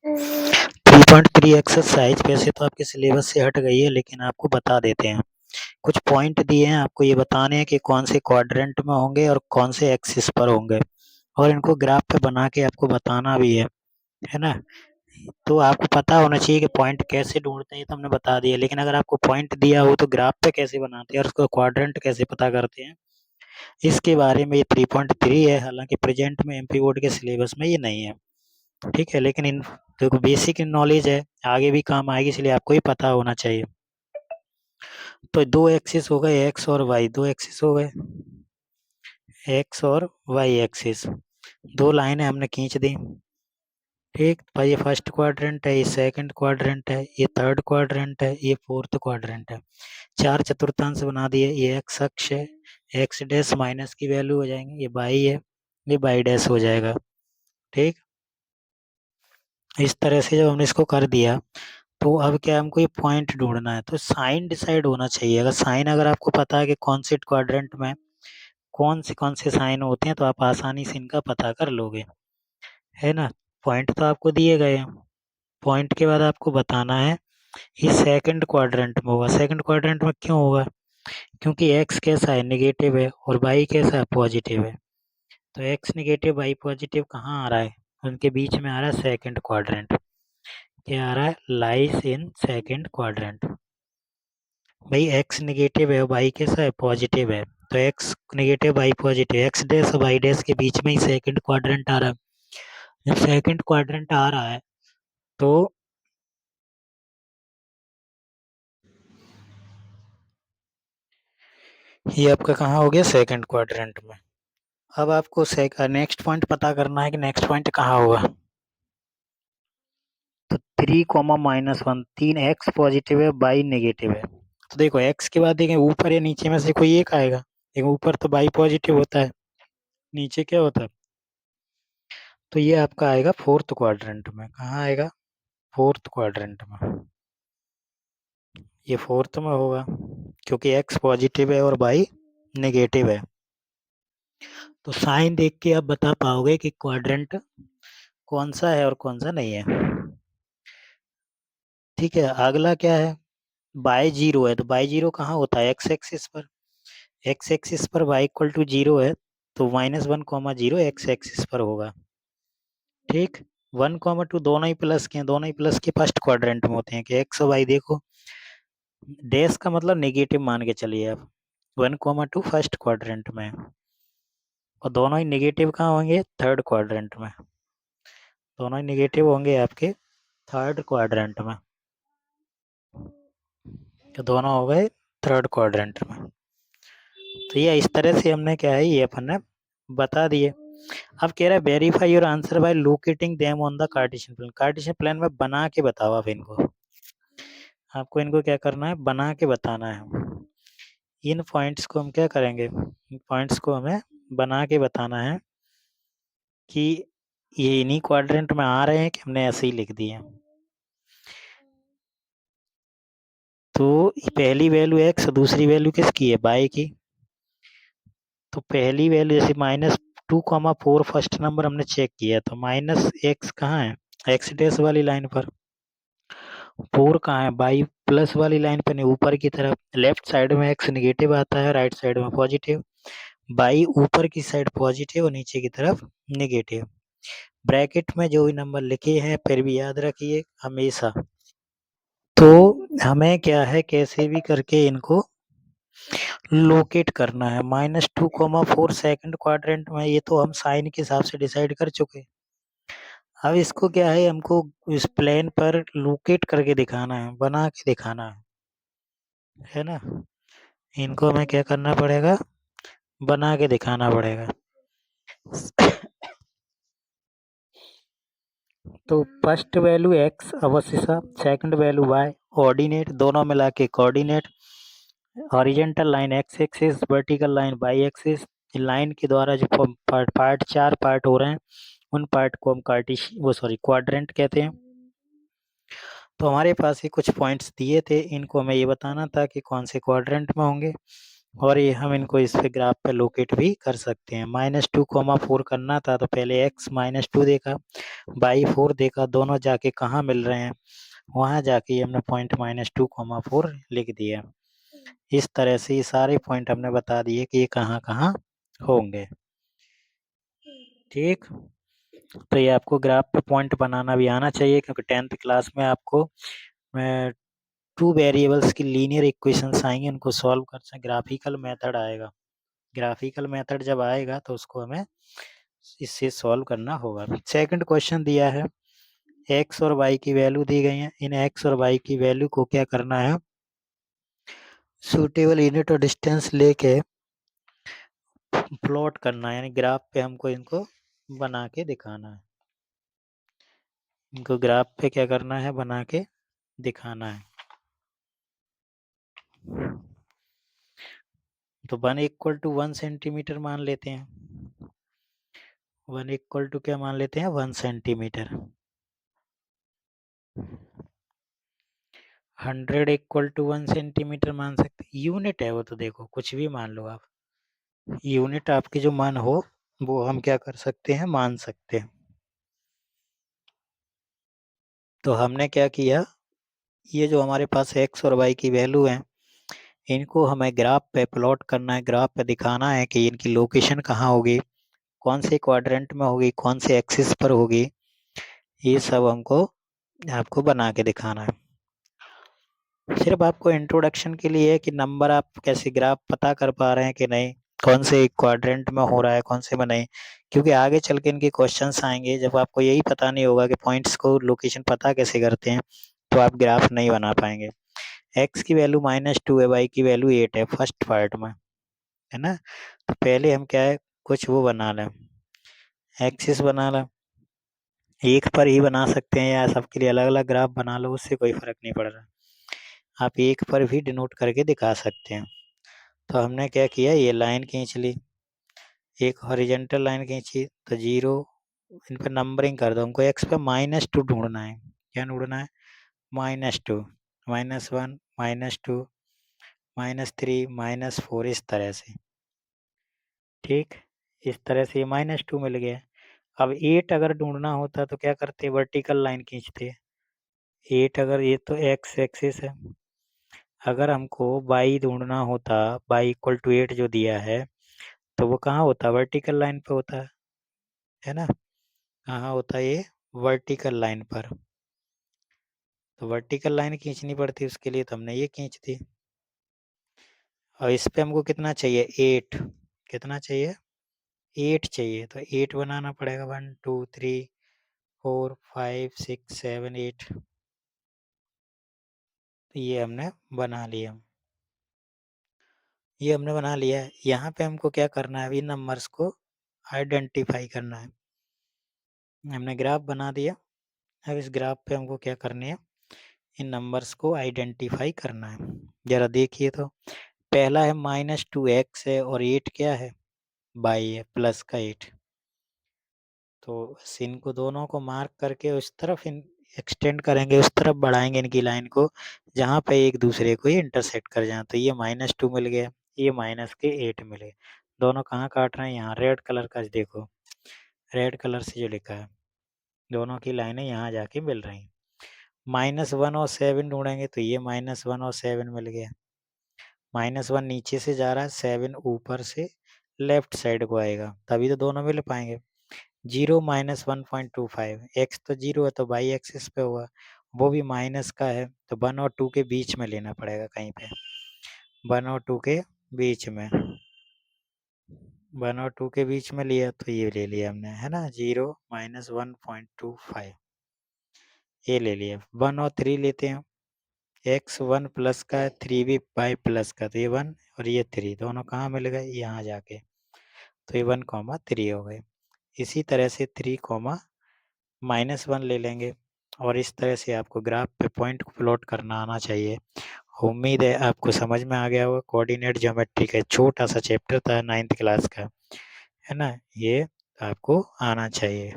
3.3 exercise वैसे तो आपके सिलेबस से हट गई है, लेकिन आपको बता देते हैं। कुछ पॉइंट दिए हैं, आपको ये बताने हैं कि कौन से क्वाड्रेंट में होंगे और कौन से एक्सिस पर होंगे, और इनको ग्राफ पे बना के आपको बताना भी है ना। तो आपको पता होना चाहिए कि पॉइंट कैसे ढूंढते हैं, तो हमने बता दिया। लेकिन अगर आपको पॉइंट दिया हो तो ग्राफ पे कैसे बनाते हैं और उसको क्वाड्रेंट कैसे पता करते हैं, इसके बारे में ये 3.3 है। हालांकि प्रेजेंट में एमपी बोर्ड के सिलेबस में ये नहीं है, ठीक है। लेकिन इन देखो बेसिक नॉलेज है, आगे भी काम आएगी, इसलिए आपको ही पता होना चाहिए। तो दो एक्सिस हो गए, एक्स और वाई, दो एक्सिस हो गए, एक्स और वाई एक्सिस। दो लाइनें हमने खींच दी, ठीक भाई। ये फर्स्ट क्वाड्रेंट है, ये सेकंड क्वाड्रेंट है, ये थर्ड क्वाड्रेंट है, ये फोर्थ क्वाड्रेंट है। चार चतुर्थांश बना दिए। ये एक्स अक्ष है, एक्स डैश माइनस की वैल्यू हो जाएंगे, ये बाई है, ये बाई डैश हो जाएगा, ठीक। इस तरह से जब हमने इसको कर दिया, तो अब क्या है, हमको ये पॉइंट ढूंढना है। तो साइन डिसाइड होना चाहिए। अगर आपको पता है कि कौन से क्वाड्रेंट में कौन से साइन होते हैं, तो आप आसानी से इनका पता कर लोगे, है ना। पॉइंट तो आपको दिए गए हैं। पॉइंट के बाद आपको बताना है ये सेकंड क्वाड्रेंट में होगा। सेकंड क्वाड्रेंट में क्यों होगा? क्योंकि एक्स कैसा है, नेगेटिव है, और वाई कैसा है, पॉजिटिव है। तो एक्स नेगेटिव वाई पॉजिटिव कहाँ आ रहा है? उनके बीच में आ रहा है सेकंड क्वाड्रेंट। क्या आ रहा है? Lies in second quadrant. भाई एक्स नेगेटिव है, वाई कैसा है, पॉजिटिव है। तो x negative y positive, x dash और वाई डैश के बीच में ही सेकंड क्वाड्रेंट आ रहा है। जब सेकंड क्वाड्रेंट आ रहा है, तो ये आपका कहाँ हो गया? सेकंड क्वाड्रेंट में। अब आपको नेक्स्ट पॉइंट पता करना है कि नेक्स्ट पॉइंट कहाँ होगा। तो 3, -1, 3 एक्स पॉजिटिव है, बाई नेगेटिव है। तो देखो एक्स के बाद देखें ऊपर या नीचे में से कोई एक आएगा। देखो ऊपर तो बाई पॉजिटिव होता है, नीचे क्या होता है? तो ये आपका आएगा फोर्थ क्वाड्रेंट में। कहाँ आएगा? फोर्थ क्वाड्रेंट में। ये फोर्थ में होगा, क्योंकि एक्स पॉजिटिव है और बाई नेगेटिव है। तो साइन देख के आप बता पाओगे कि क्वाड्रेंट कौन सा है और कौन सा नहीं है, ठीक है। अगला क्या है? बाय जीरो है। तो बाय जीरो कहाँ होता है? एक्स एक्सिस पर। एक्स एक्सिस पर y इक्वल टू जीरो है, तो -1, 0 एक्स एक्सिस पर होगा, ठीक। 1, 2 दोनों ही प्लस के हैं, दोनों ही प्लस के फर्स्ट क्वाड्रेंट में होते हैं कि एक्स और वाई। देखो डैश का मतलब नेगेटिव मान के चलिए आप। 1, 2 फर्स्ट क्वाड्रेंट में, और दोनों ही नेगेटिव कहाँ होंगे? थर्ड क्वाड्रेंट में। दोनों ही नेगेटिव होंगे आपके थर्ड क्वाड्रेंट में। तो दोनों हो गए थर्ड क्वाड्रेंट में। तो ये इस तरह से हमने क्या है, ये अपन ने बता दिए। अब कह रहा है verify your answer by locating them on the Cartesian plane. Cartesian plane में बना के बताओ आप इनको। आपको इनको क्या करना है? बना के बताना है। इन पॉइंट्स को हम क्या करेंगे? इन पॉइंट्स को हमें बना के बताना है कि ये इन्हीं क्वाड्रेंट में आ रहे हैं कि हमने ऐसे ही लिख दिए। तो पहली वैल्यू एक्स, दूसरी वैल्यू किसकी है? बाई की। तो पहली वैल्यू जैसे -2, 4 फर्स्ट नंबर हमने चेक किया, तो -x कहाँ है? एक्स डैश वाली लाइन पर। 4 कहाँ है? बाई प्लस वाली लाइन पर नहीं, ऊपर की तरफ। लेफ्ट साइड में एक्स निगेटिव आता है, राइट साइड में पॉजिटिव। बाई ऊपर की साइड पॉजिटिव और नीचे की तरफ निगेटिव। ब्रैकेट में जो भी नंबर लिखे हैं फिर भी याद रखिए हमेशा। तो हमें क्या है, कैसे भी करके इनको लोकेट करना है। -2, 4 सेकंड क्वाड्रेंट में, ये तो हम साइन के हिसाब से डिसाइड कर चुके। अब इसको क्या है, हमको इस प्लेन पर लोकेट करके दिखाना है, बना के दिखाना है ना। इनको हमें क्या करना पड़ेगा? बना के दिखाना पड़ेगा। तो फर्स्ट वैल्यू एक्स अवश्य सा, सेकंड वैल्यू वाई, ऑर्डिनेट दोनों मिला के coordinate. Horizontal line x axis, vertical line y axis. Line के द्वारा जो चार पार्ट हो रहे हैं, उन पार्ट को हम क्वाड्रेंट कहते हैं। तो हमारे पास ये कुछ पॉइंट्स दिए थे, इनको हमें ये बताना था कि कौन से क्वाड्रेंट में होंगे। और ये हम इनको इस पे ग्राफ पे लोकेट भी कर सकते हैं। -2, 4 करना था तो पहले x -2 देखा, y 4 देखा, दोनों जाके कहाँ मिल रहे हैं, वहाँ जाके हमने पॉइंट -2, 4 लिख दिया। इस तरह से ये सारे पॉइंट हमने बता दिए कि ये कहाँ कहाँ होंगे। ठीक, तो ये आपको ग्राफ पे पॉइंट बनाना भी आना चाहिए, क्योंकि 10th क्लास में आपको 2 वेरिएबल्स की लीनियर इक्वेशंस आएंगे, उनको सॉल्व कर सकते, ग्राफिकल मेथड आएगा। ग्राफिकल मेथड जब आएगा तो उसको हमें इससे सॉल्व करना होगा। सेकंड क्वेश्चन दिया है, x और y की वैल्यू दी गई है, इन x और y की वैल्यू को क्या करना है, सूटेबल यूनिट और डिस्टेंस लेके प्लॉट करना है, यानी ग्राफ पे हमको इनको बना के दिखाना है। इनको ग्राफ पे क्या करना है, बना के दिखाना है। तो 1 = 1 सेंटीमीटर मान लेते हैं। 1 = क्या मान लेते हैं, 1 सेंटीमीटर। 100 = 1 सेंटीमीटर मान सकते, यूनिट है वो, तो देखो कुछ भी मान लो आप, यूनिट आपकी जो मान हो वो हम क्या कर सकते हैं, मान सकते हैं। तो हमने क्या किया, ये जो हमारे पास x और y की वैल्यू है, इनको हमें ग्राफ पे प्लॉट करना है, ग्राफ पे दिखाना है कि इनकी लोकेशन कहाँ होगी, कौन से क्वाड्रेंट में होगी, कौन से एक्सिस पर होगी, ये सब हमको आपको बना के दिखाना है। सिर्फ आपको इंट्रोडक्शन के लिए है कि नंबर आप कैसे ग्राफ पता कर पा रहे हैं कि नहीं, कौन से क्वाड्रेंट में हो रहा है, कौन से में नहीं, क्योंकि आगे चल के इनके क्वेश्चंस आएंगे, जब आपको यही पता नहीं होगा कि पॉइंट्स को लोकेशन पता कैसे करते हैं, तो आप ग्राफ नहीं बना पाएंगे। x की वैल्यू -2 है, y की वैल्यू 8 है फर्स्ट पार्ट में, है ना। तो पहले हम क्या है, कुछ वो बना लें, एक्सिस बना लें, एक पर ही बना सकते हैं या सबके लिए अलग अलग ग्राफ बना लो, उससे कोई फर्क नहीं पड़ रहा, आप एक पर भी डिनोट करके दिखा सकते हैं। तो हमने क्या किया, ये लाइन खींच ली, एक हॉरिजेंटल लाइन खींची, तो 0 इन पर नंबरिंग कर दो, हमको x पे -2 ढूंढना है, क्या ढूंढना है, -2, -1, -2, -3, -4, इस तरह से। ठीक, इस तरह से ये -2 मिल गया। अब 8 अगर ढूंढना होता तो क्या करते, वर्टिकल लाइन खींचते। 8 अगर, ये तो x एक्सिस है, अगर हमको y ढूंढना होता, y = 8 जो दिया है, तो वो कहाँ होता, वर्टिकल लाइन पे होता है ना, कहाँ होता है ये, वर्टिकल लाइन पर। तो वर्टिकल लाइन खींचनी पड़ती, उसके लिए तो हमने ये खींच दी। और इस पे हमको कितना चाहिए, 8, कितना चाहिए, 8 चाहिए, तो 8 बनाना पड़ेगा, 1 2 3 4 5 6 7 8, ये हमने बना लिया, ये हमने बना लिया है। यहाँ पे हमको क्या करना है, अभी नंबर्स को आइडेंटिफाई करना है। हमने ग्राफ बना दिया, अब इस ग्राफ पे हमको क्या करनी है, इन नंबर्स को आइडेंटिफाई करना है। जरा देखिए, तो पहला है -2x है, और 8 क्या है, y है, प्लस का 8। तो बस इनको दोनों को मार्क करके उस तरफ इन एक्सटेंड करेंगे, उस तरफ बढ़ाएंगे इनकी लाइन को, जहाँ पे एक दूसरे को ही इंटरसेक्ट कर जाए। तो ये -2 मिल गया, ये -8 मिले, दोनों कहाँ काट रहे हैं, यहाँ रेड कलर का देखो, रेड कलर से जो लिखा है, दोनों की लाइनें यहाँ जाके मिल रही हैं। -1 और 7 ढूंढेंगे, तो ये -1 और 7 मिल गया, -1 नीचे से जा रहा है, 7 ऊपर से लेफ्ट साइड को आएगा, तभी तो दोनों मिल पाएंगे। 0 -1.25, x तो 0 है, तो y एक्सिस पे होगा, वो भी माइनस का है, तो 1 और 2 के बीच में लेना पड़ेगा कहीं पे, 1 और 2 के बीच में, 1 और 2 के बीच में लिया, तो ये ले लिया हमने, है ना, 0 -1.25, ये ले लिया। 1 और 3 लेते हैं, x 1 प्लस का है, 3 भी y प्लस का, तो ये 1 और ये 3 दोनों कहाँ मिल गए, यहाँ जाके, तो ये 1, 3 हो गए। इसी तरह से 3, -1 ले लेंगे, और इस तरह से आपको ग्राफ पे पॉइंट को प्लॉट करना आना चाहिए। उम्मीद है आपको समझ में आ गया होगा। कोऑर्डिनेट ज्योमेट्री का छोटा सा चैप्टर था 9th क्लास का, है ना, ये आपको आना चाहिए।